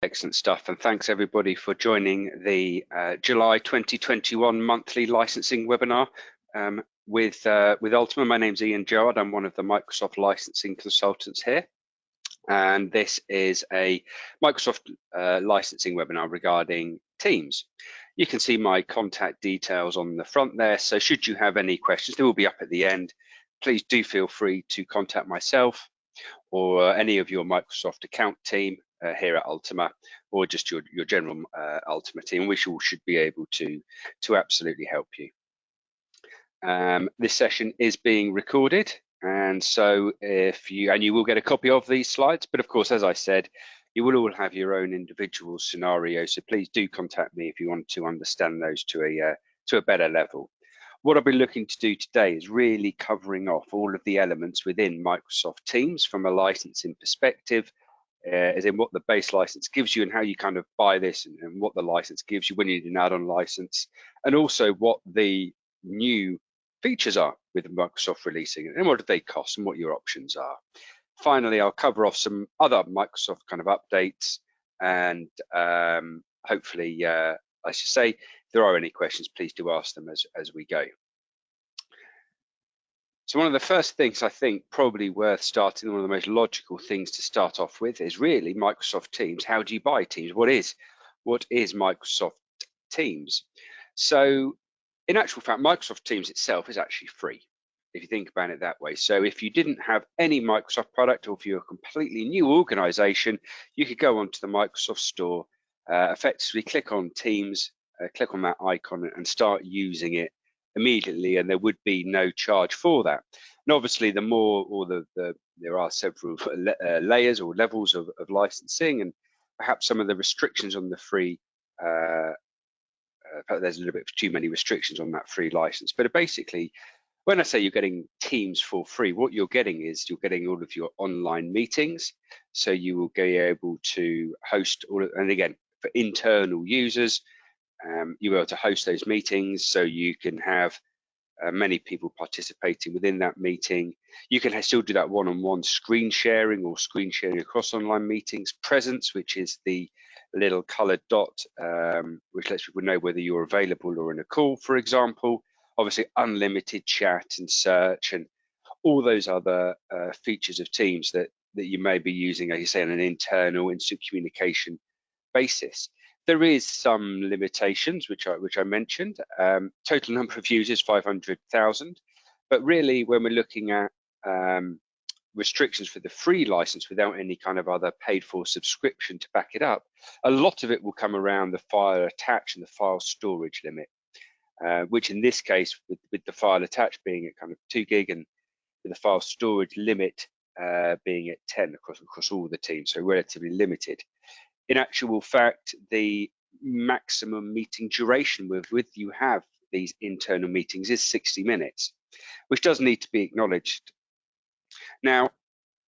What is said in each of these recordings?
Excellent stuff, and thanks everybody for joining the July 2021 monthly licensing webinar with Ultima. My name's Ian Joad. I'm one of the Microsoft licensing consultants here, and this is a Microsoft licensing webinar regarding Teams. You can see my contact details on the front there, so should you have any questions, they will be up at the end. Please do feel free to contact myself or any of your Microsoft account team here at Ultima, or just your general Ultima team. We should be able to absolutely help you. This session is being recorded, and so you will get a copy of these slides, but of course, as I said, you will all have your own individual scenario, so please do contact me if you want to understand those to a better level. What I'll be looking to do today is really covering off all of the elements within Microsoft Teams from a licensing perspective, as in what the base license gives you and how you kind of buy this, and what the license gives you when you need an add-on license, and also what the new features are with Microsoft releasing it and what do they cost and what your options are. Finally, I'll cover off some other Microsoft kind of updates, and hopefully, I should say, if there are any questions, please do ask them as we go. So one of the first things I think probably worth starting, one of the most logical things to start off with, is really Microsoft Teams. How do you buy Teams? What is Microsoft Teams? So in actual fact, Microsoft Teams itself is actually free, if you think about it that way. So if you didn't have any Microsoft product, or if you're a completely new organization, you could go onto the Microsoft Store, effectively click on Teams, click on that icon and start using it immediately, and there would be no charge for that. And obviously, the more, or there are several layers or levels of licensing, and perhaps some of the restrictions on the free. There's a little bit too many restrictions on that free license, but basically, when I say you're getting Teams for free, what you're getting is you're getting all of your online meetings. So you will be able to host all of, and again, for internal users, you'll be able to host those meetings, so you can have many people participating within that meeting. You can still do that one-on-one screen sharing, or screen sharing across online meetings. Presence, which is the little coloured dot, which lets people know whether you're available or in a call, for example. Obviously, unlimited chat and search, and all those other features of Teams that you may be using, as you say, on an internal instant communication basis. There is some limitations, which I mentioned. Total number of users, 500,000. But really, when we're looking at restrictions for the free license without any kind of other paid for subscription to back it up, a lot of it will come around the file attach and the file storage limit, which in this case, with the file attached being at kind of 2 gig, and with the file storage limit being at 10 across all the teams, so relatively limited. In actual fact, the maximum meeting duration with you have these internal meetings is 60 minutes, which does need to be acknowledged. Now,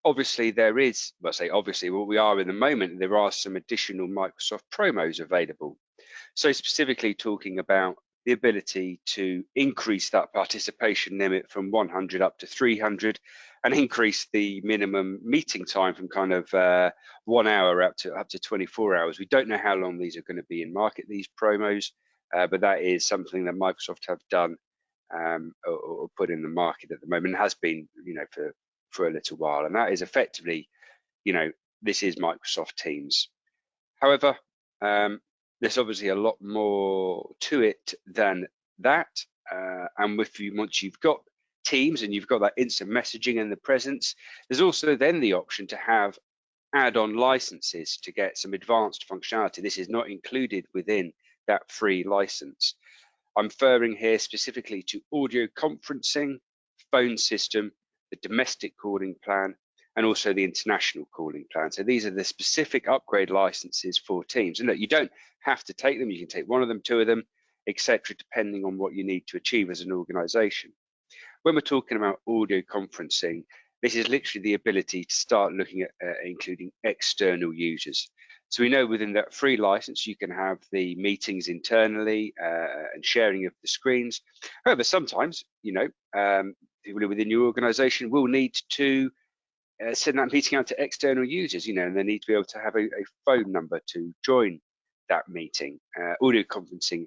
obviously there is, well, say obviously, what we are in the moment, there are some additional Microsoft promos available. So specifically talking about the ability to increase that participation limit from 100 up to 300, and increase the minimum meeting time from kind of 1 hour up to 24 hours. We don't know how long these are going to be in market, these promos, but that is something that Microsoft have done or put in the market at the moment, and has been, for a little while. And that is effectively, this is Microsoft Teams. However, there's obviously a lot more to it than that. And once you've got Teams and you've got that instant messaging and the presence, there's also then the option to have add-on licenses to get some advanced functionality. This is not included within that free license. I'm referring here specifically to audio conferencing, phone system, the domestic calling plan, and also the international calling plan. So these are the specific upgrade licenses for Teams. And look, you don't have to take them. You can take one of them, two of them, etc., depending on what you need to achieve as an organization. When we're talking about audio conferencing, this is literally the ability to start looking at including external users. So we know within that free license, you can have the meetings internally and sharing of the screens. However, sometimes, people within your organization will need to send that meeting out to external users, and they need to be able to have a phone number to join that meeting. Audio conferencing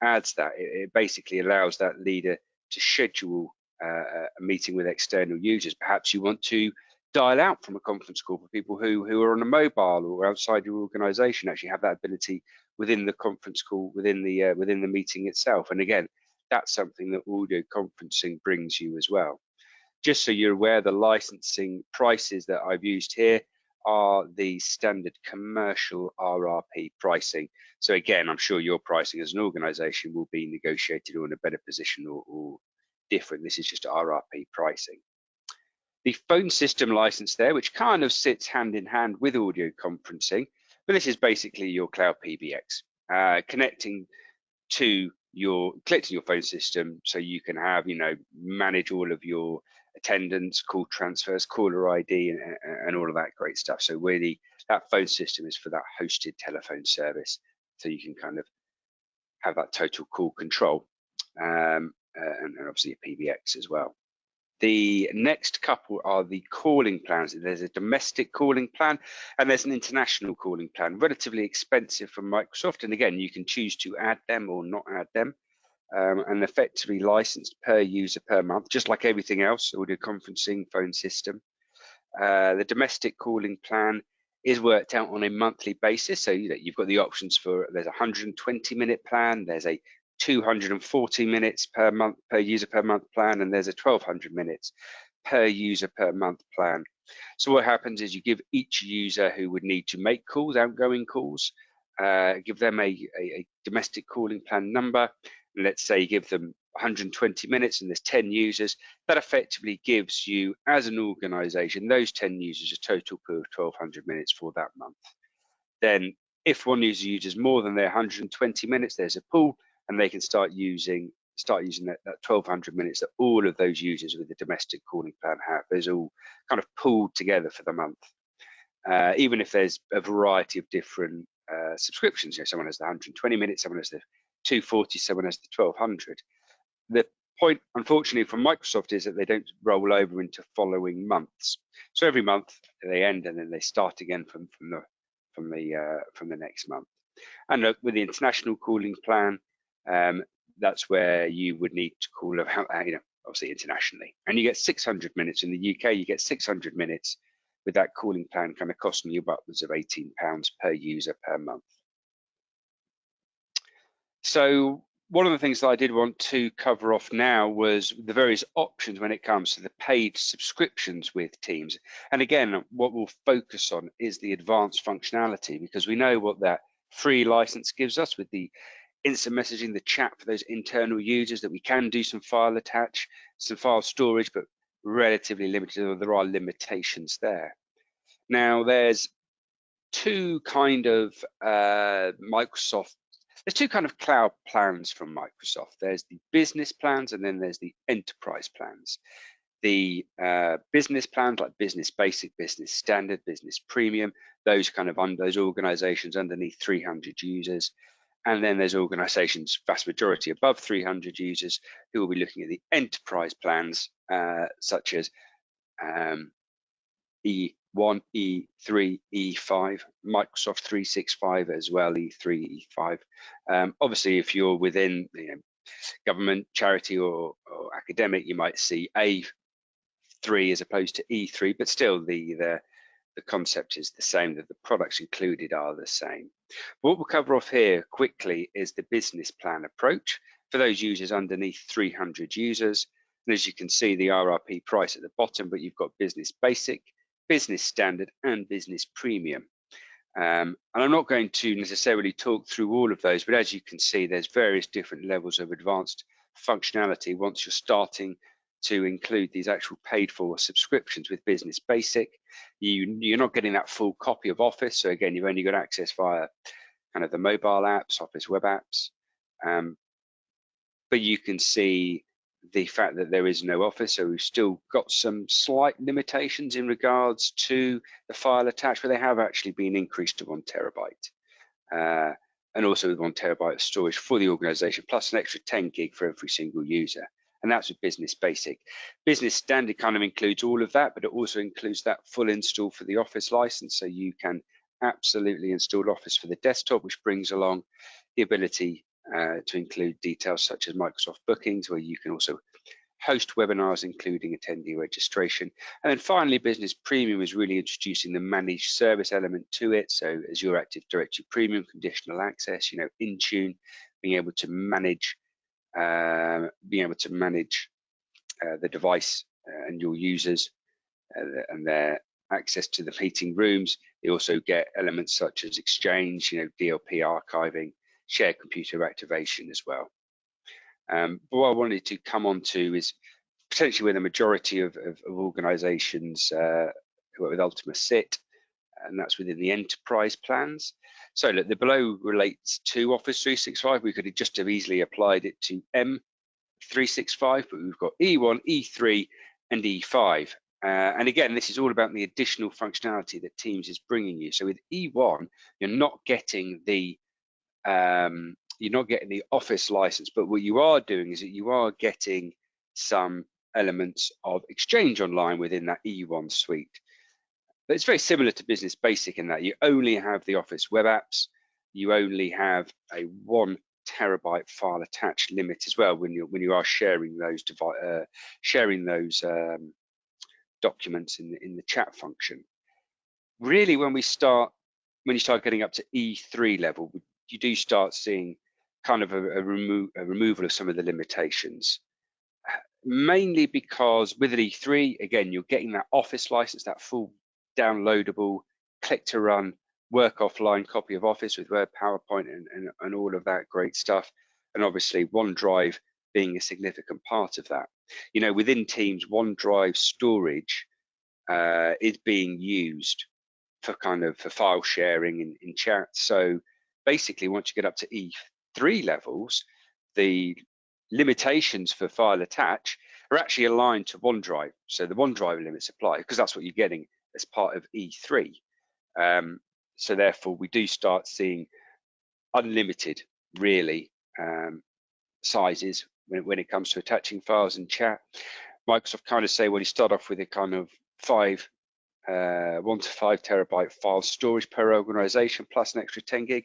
adds that. It basically allows that leader to schedule a meeting with external users. Perhaps you want to dial out from a conference call for people who are on a mobile or outside your organization, actually have that ability within the conference call, within the meeting itself. And again, that's something that audio conferencing brings you as well. Just so you're aware, the licensing prices that I've used here are the standard commercial RRP pricing. So again, I'm sure your pricing as an organization will be negotiated or in a better position or different. This is just RRP pricing. The phone system license there, which kind of sits hand in hand with audio conferencing, but this is basically your cloud PBX, connecting your phone system so you can have, manage all of your attendance, call transfers, caller ID, and all of that great stuff. So really, that phone system is for that hosted telephone service, so you can kind of have that total call control, and obviously a PBX as well. The next couple are the calling plans. There's a domestic calling plan and there's an international calling plan, relatively expensive from Microsoft. And again, you can choose to add them or not add them, and effectively licensed per user per month, just like everything else, audio conferencing, phone system. The domestic calling plan is worked out on a monthly basis. So you've got the options for, there's a 120-minute plan, there's a 240 minutes per month per user per month plan, and there's a 1200 minutes per user per month plan. So what happens is you give each user who would need to make calls, outgoing calls, give them a domestic calling plan number. And let's say you give them 120 minutes and there's 10 users. That effectively gives you, as an organization, those 10 users a total pool of 1200 minutes for that month. Then if one user uses more than their 120 minutes, there's a pool, and they can start using that 1200 minutes that all of those users with the domestic calling plan have. Those all kind of pooled together for the month. Even if there's a variety of different subscriptions, someone has the 120 minutes, someone has the 240, someone has the 1200. The point, unfortunately, from Microsoft is that they don't roll over into following months. So every month they end and then they start again from the next month. And with the international calling plan, that's where you would need to call, obviously internationally. And you get 600 minutes in the UK. You get 600 minutes with that calling plan, kind of costing you upwards of £18 per user per month. So one of the things that I did want to cover off now was the various options when it comes to the paid subscriptions with Teams. And again, what we'll focus on is the advanced functionality, because we know what that free license gives us with the instant messaging, the chat for those internal users, that we can do some file attach, some file storage, but relatively limited, or there are limitations there. Now, there's two kind of there's two kind of cloud plans from Microsoft. There's the business plans and then there's the enterprise plans. The business plans like Business Basic, Business Standard, Business Premium, those kind of those organizations underneath 300 users. And then there's organizations, vast majority above 300 users, who will be looking at the enterprise plans, such as E1, E3, E5, Microsoft 365 as well, E3, E5. Obviously, if you're within government, charity, or academic, you might see A3 as opposed to E3, but still the concept is the same, that the products included are the same. What we'll cover off here quickly is the business plan approach for those users underneath 300 users. And as you can see, the RRP price at the bottom, but you've got Business Basic, Business Standard, and Business Premium. And I'm not going to necessarily talk through all of those, but as you can see, there's various different levels of advanced functionality once you're starting to include these actual paid for subscriptions with Business Basic. You're not getting that full copy of Office. So again, you've only got access via kind of the mobile apps, Office web apps. But you can see the fact that there is no Office. So we've still got some slight limitations in regards to the file attached, but they have actually been increased to 1 terabyte. And also with 1 terabyte of storage for the organization, plus an extra 10 gig for every single user. and that's with Business Basic. Business Standard kind of includes all of that, but it also includes that full install for the Office license, so you can absolutely install Office for the desktop, which brings along the ability to include details such as Microsoft Bookings, where you can also host webinars, including attendee registration. And then finally, Business Premium is really introducing the managed service element to it. So Azure Active Directory Premium, conditional access, Intune, being able to manage the device and your users and their access to the meeting rooms. They also get elements such as Exchange, DLP archiving, shared computer activation as well. But what I wanted to come on to is potentially where the majority of organizations with Ultima sit, and that's within the enterprise plans. So look, the below relates to Office 365. We could have just have easily applied it to M365, but we've got E1, E3, and E5. And again, this is all about the additional functionality that Teams is bringing you. So with E1, you're not getting the Office license, but what you are doing is that you are getting some elements of Exchange Online within that E1 suite. But it's very similar to Business Basic in that you only have the Office web apps, you only have a 1 terabyte file attached limit as well when you are sharing those documents in the chat function. Really, when you start getting up to E3 level, you do start seeing kind of a removal of some of the limitations. Mainly because with an E3, again, you're getting that Office license, that full downloadable, click to run, work offline copy of Office with Word, PowerPoint, and all of that great stuff. And obviously OneDrive being a significant part of that. Within Teams, OneDrive storage is being used for file sharing in chat. So basically, once you get up to E3 levels, the limitations for file attach are actually aligned to OneDrive. So the OneDrive limits apply because that's what you're getting as part of E3. So therefore, we do start seeing unlimited, really, sizes when it comes to attaching files in chat. Microsoft kind of say, well, you start off with a kind of 1 to 5 terabyte file storage per organization plus an extra 10 gig.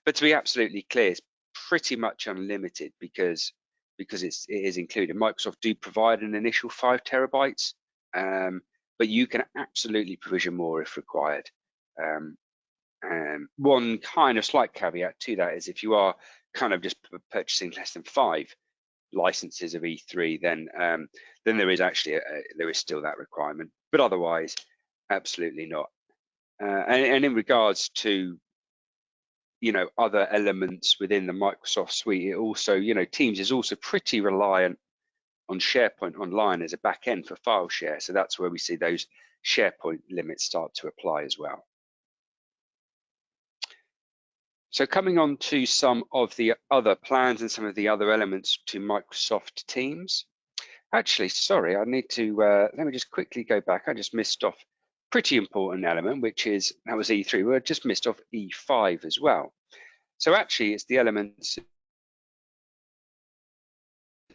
But to be absolutely clear, it's pretty much unlimited because it is included. Microsoft do provide an initial 5 terabytes, but you can absolutely provision more if required. One kind of slight caveat to that is if you are kind of just purchasing less than 5 licenses of E3, then there is actually there is still that requirement, but otherwise absolutely not. And in regards to other elements within the Microsoft suite, it also Teams is also pretty reliant on SharePoint Online as a back end for file share, so that's where we see those SharePoint limits start to apply as well. So coming on to some of the other plans and some of the other elements to Microsoft Teams. Actually, sorry, I need to, let me just quickly go back. I just missed off a pretty important element, which is, that was E3. We just missed off E5 as well. So actually, it's the elements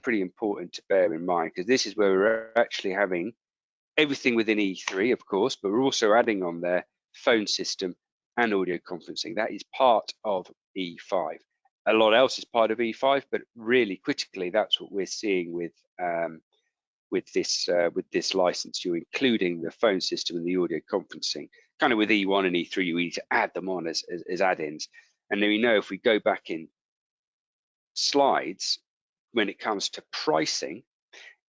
pretty important to bear in mind, because this is where we're actually having everything within E3, of course, but we're also adding on there phone system and audio conferencing. That is part of E5. A lot else is part of E5, but really critically, that's what we're seeing with this license. You're including the phone system and the audio conferencing. Kind of with E1 and E3, you need to add them on as add-ins. And then we know if we go back in slides, when it comes to pricing,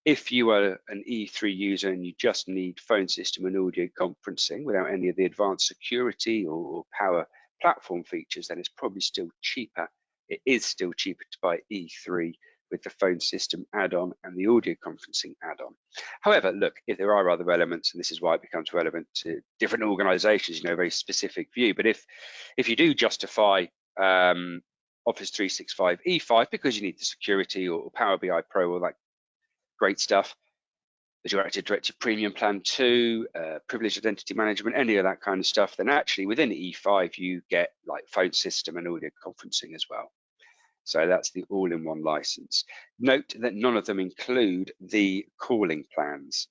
if you are an E3 user and you just need phone system and audio conferencing without any of the advanced security or power platform features, then it's probably still cheaper. It is still cheaper to buy E3 with the phone system add-on and the audio conferencing add-on. However, look, if there are other elements, and this is why it becomes relevant to different organizations, a very specific view, but if you do justify Office 365 E5 because you need the security or Power BI Pro or that great stuff, Azure Active Directory Premium Plan 2, Privileged Identity Management, any of that kind of stuff, then actually within E5 you get like phone system and audio conferencing as well. So that's the all-in-one license. Note that none of them include the calling plans.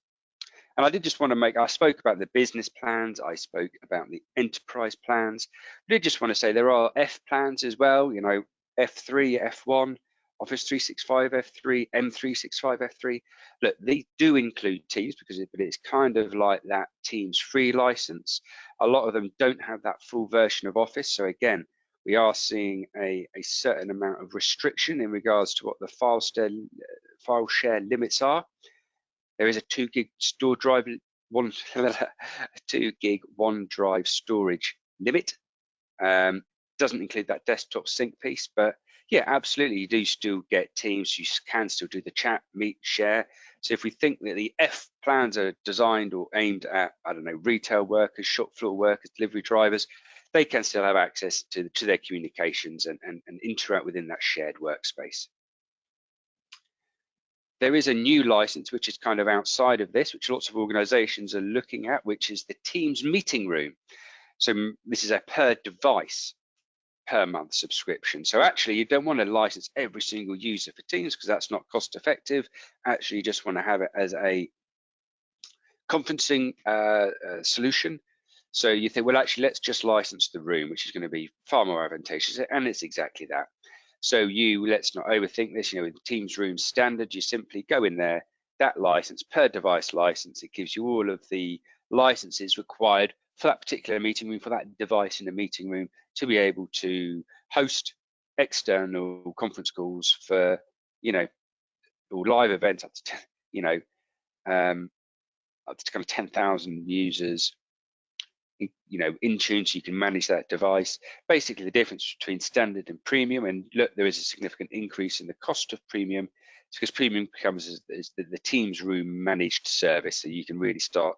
And I did just want to I spoke about the business plans, I spoke about the enterprise plans. I did just want to say there are F plans as well, you know, F3, F1, Office 365 F3, M365 F3. Look, they do include Teams but it's kind of like that Teams free license. A lot of them don't have that full version of Office. So again, we are seeing a certain amount of restriction in regards to what the file share limits are. There is a 2 gig store drive, a 2 gig OneDrive storage limit. Doesn't include that desktop sync piece, but yeah, absolutely, you do still get Teams. You can still do the chat, meet, share. So if we think that the F plans are designed or aimed at, I don't know, retail workers, shop floor workers, delivery drivers, they can still have access to their communications and interact within that shared workspace. There is a new license which is kind of outside of this, which lots of organizations are looking at, which is the Teams meeting room. So this is a per device per month subscription. So actually you don't want to license every single user for Teams because that's not cost effective. Actually, you just want to have it as a conferencing solution. So you think, well, actually, let's just license the room, which is going to be far more advantageous. And it's exactly that. So let's not overthink this, you know, with Teams Room standard, you simply go in there, that license, per device license, it gives you all of the licenses required for that particular meeting room, for that device in the meeting room, to be able to host external conference calls for, you know, or live events up to, you know, up to kind of 10,000 users, you know, in tune, so you can manage that device. Basically, the difference between standard and premium, and look, there is a significant increase in the cost of premium. It's because premium becomes the Teams Room managed service, so you can really start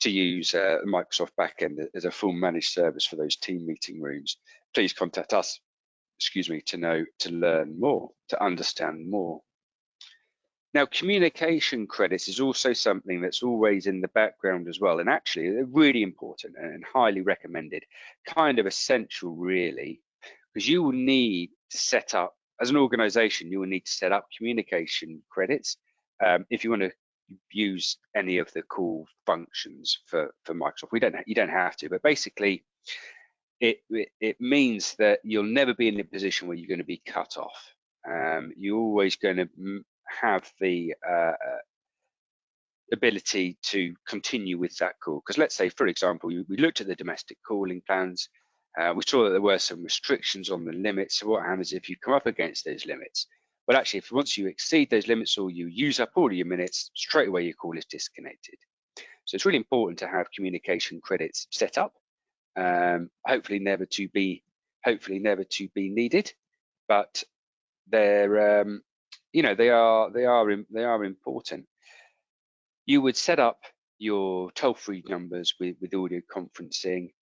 to use Microsoft backend as a full managed service for those team meeting rooms. Please contact us, to learn more, to understand more. Now, communication credits is also something that's always in the background as well, and actually they're really important and highly recommended, kind of essential really, because you will need to set up, as an organization, you will need to set up communication credits if you want to use any of the core functions for Microsoft. You don't have to, but basically it means that you'll never be in a position where you're going to be cut off. You're always going to have the ability to continue with that call. Because let's say, for example, we looked at the domestic calling plans, we saw that there were some restrictions on the limits. So what happens if you come up against those limits? Well, actually, once you exceed those limits or you use up all of your minutes, straight away your call is disconnected. So it's really important to have communication credits set up. Hopefully never to be needed, but they're you know, they are important. You would set up your toll-free numbers with audio conferencing,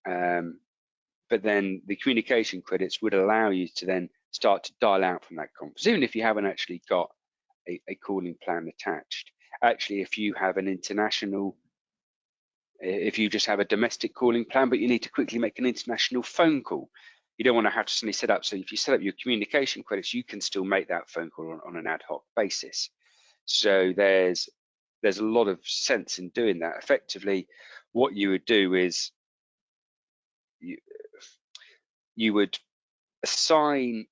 but then the communication credits would allow you to then start to dial out from that conference, even if you haven't actually got a calling plan attached. Actually, if you have an international, if you just have a domestic calling plan, but you need to quickly make an international phone call, you don't want to have to suddenly set up. So if you set up your communication credits, you can still make that phone call on an ad hoc basis. So there's a lot of sense in doing that. Effectively, what you would do is you would assign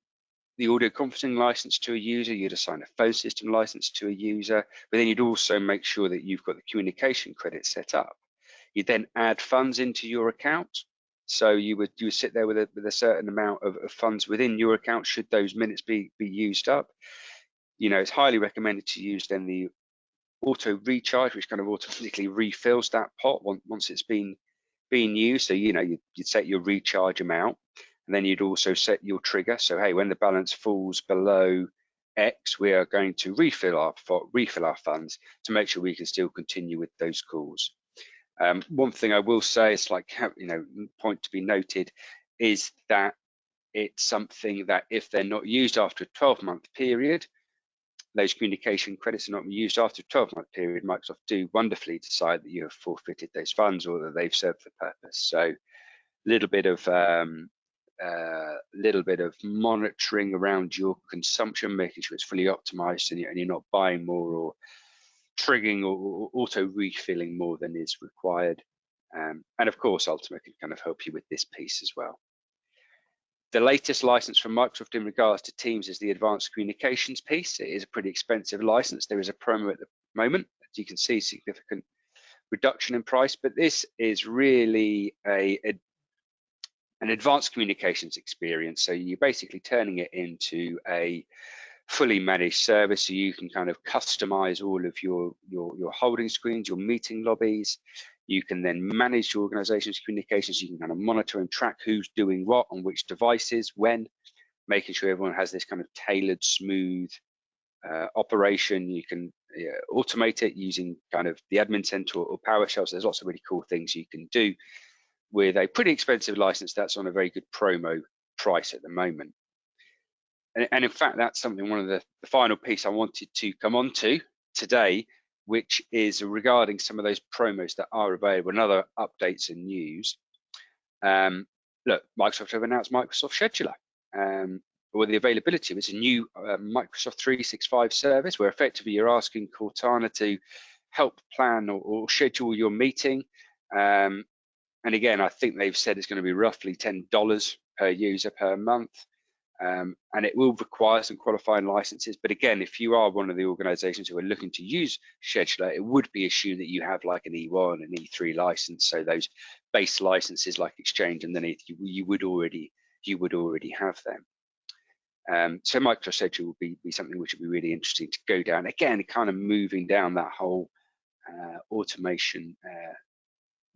the audio conferencing license to a user, you'd assign a phone system license to a user, but then you'd also make sure that you've got the communication credit set up. You then add funds into your account. So you would sit there with a certain amount of funds within your account should those minutes be used up. You know, it's highly recommended to use then the auto recharge, which kind of automatically refills that pot once it's been used. So, you know, you'd set your recharge amount, and then you'd also set your trigger. So, hey, when the balance falls below X, we are going to refill our funds to make sure we can still continue with those calls. One thing I will say, it's like, you know, point to be noted, is that it's something that if they're not used after a 12-month period, those communication credits are not used after a 12-month period, Microsoft do wonderfully decide that you have forfeited those funds or that they've served the purpose. So a little bit of little bit of monitoring around your consumption, making sure it's fully optimized and you're not buying more or triggering or auto refilling more than is required. And of course, Ultima can kind of help you with this piece as well. The latest license from Microsoft in regards to Teams is the advanced communications piece. It is a pretty expensive license. There is a promo at the moment. As you can see, significant reduction in price, but this is really an advanced communications experience. So you're basically turning it into a fully managed service, so you can kind of customize all of your holding screens, your meeting lobbies. You can then manage your organization's communications. You can kind of monitor and track who's doing what on which devices, when, making sure everyone has this kind of tailored, smooth operation. You can automate it using kind of the admin center or PowerShell. So there's lots of really cool things you can do with a pretty expensive license that's on a very good promo price at the moment. And in fact, that's something, one of the final piece I wanted to come on to today, which is regarding some of those promos that are available and other updates and news. Look, Microsoft have announced Microsoft Scheduler, or the availability of it's a new Microsoft 365 service where effectively you're asking Cortana to help plan or schedule your meeting. And again, I think they've said it's going to be roughly $10 per user per month. And it will require some qualifying licenses. But again, if you are one of the organizations who are looking to use Scheduler, it would be assumed that you have like an E1 and E3 license. So those base licenses like Exchange underneath, you would already have them. So Microsoft Scheduler will be something which would be really interesting to go down. Again, kind of moving down that whole automation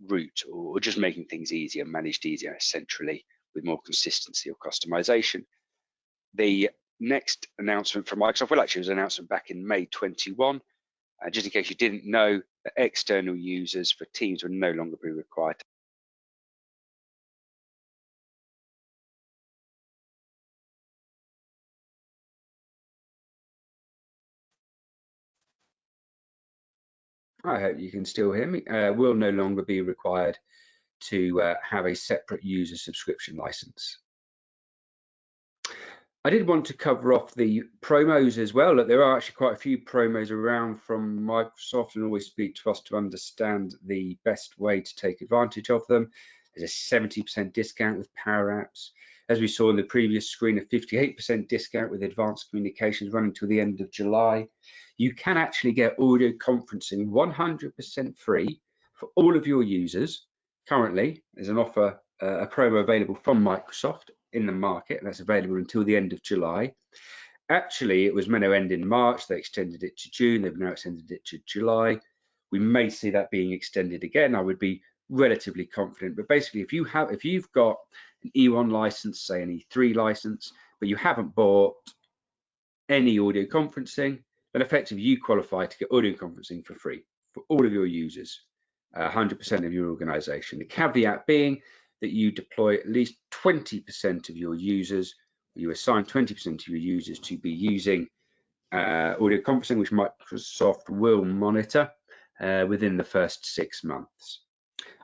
route, or just making things easier, managed easier centrally with more consistency or customization. The next announcement from Microsoft, well, actually, it was an announcement back in May 21. Just in case you didn't know, that external users for Teams will no longer be required. I hope you can still hear me. Will no longer be required to have a separate user subscription license. I did want to cover off the promos as well. Look, there are actually quite a few promos around from Microsoft, and always speak to us to understand the best way to take advantage of them. There's a 70% discount with Power Apps. As we saw in the previous screen, a 58% discount with Advanced Communications running till the end of July. You can actually get audio conferencing 100% free for all of your users. Currently, there's an offer, a promo available from Microsoft in the market, and that's available until the end of July. Actually, it was meant to end in March. They extended it to June. They've now extended it to July. We may see that being extended again. I would be relatively confident. But basically, if you've got an E1 license, say an E3 license, but you haven't bought any audio conferencing, then effectively you qualify to get audio conferencing for free for all of your users, 100% of your organization. The caveat being that you deploy at least 20% of your users, you assign 20% of your users to be using audio conferencing, which Microsoft will monitor within the first 6 months.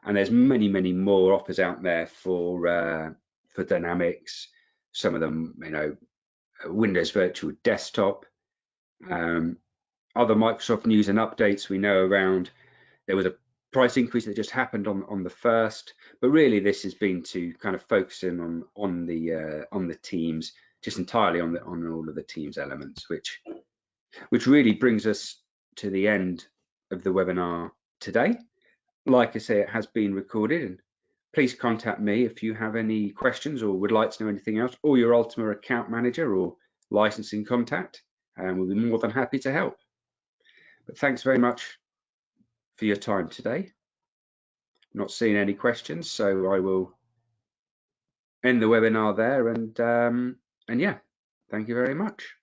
And there's many, many more offers out there for Dynamics, some of them, Windows Virtual Desktop. Other Microsoft news and updates we know around, there was a price increase that just happened on the 1st, but really this has been to kind of focus in on the Teams, just entirely on all of the Teams elements, which really brings us to the end of the webinar today. Like I say, it has been recorded, and please contact me if you have any questions or would like to know anything else, or your Ultima account manager or licensing contact, and we'll be more than happy to help. But thanks very much for your time today. Not seeing any questions, so I will end the webinar there, and yeah, thank you very much.